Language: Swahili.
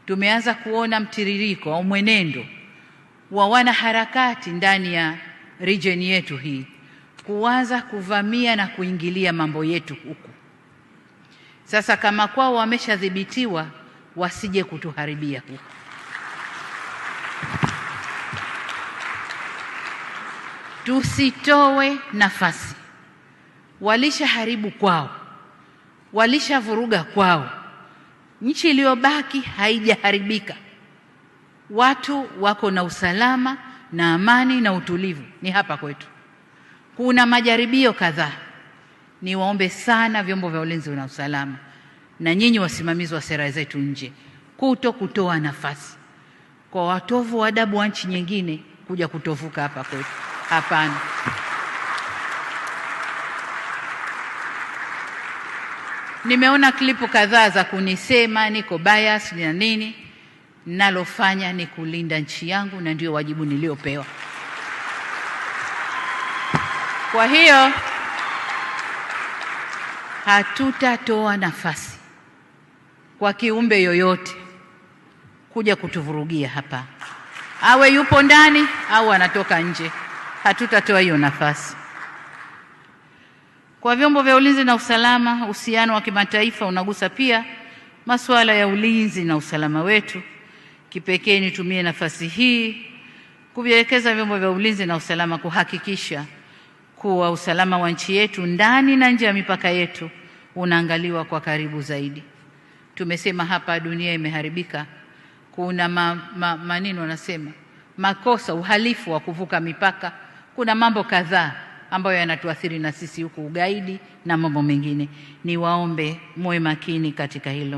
tumeanza kuona mtiririko au mwenendo wa wanaharakati ndani ya region yetu hii kuanza kuvamia na kuingilia mambo yetu huku. Sasa kama kwao wameshadhibitiwa, wasije kutuharibia huku. Tusitoe nafasi. Walishaharibu kwao, walishavuruga kwao. Nchi iliyobaki haijaharibika. Watu wako na usalama na amani na utulivu ni hapa kwetu. Kuna majaribio kadhaa. Niwaombe sana vyombo vya ulinzi na usalama na nyinyi wasimamizi wa sera zetu nje kutoa nafasi kwa watovu wa adabu wa nchi nyingine kuja kutovuka hapa kwetu. Hapana. Nimeona klipu kadhaa za kunisema niko bias na nini. Nalofanya ni kulinda nchi yangu na ndio wajibu niliopewa. Kwa hiyo hatutatoa nafasi kwa kiumbe yoyote kuja kutuvurugia hapa, awe yupo ndani au anatoka nje. Hatutatoa hiyo nafasi. Kwa vyombo vya ulinzi na usalama, uhusiano wa kimataifa unagusa pia masuala ya ulinzi na usalama wetu. Kipekee nitumie nafasi hii kuvielekeza vyombo vya ulinzi na usalama kuhakikisha kuwa usalama wa nchi yetu ndani na nje ya mipaka yetu unaangaliwa kwa karibu zaidi. Tumesema hapa dunia imeharibika. Kuna maneno wanasema makosa, uhalifu wa kuvuka mipaka. Kuna mambo kadhaa ambayo yanatuathiri na sisi huku, ugaidi na mambo mengine. Niwaombe muwe makini katika hilo.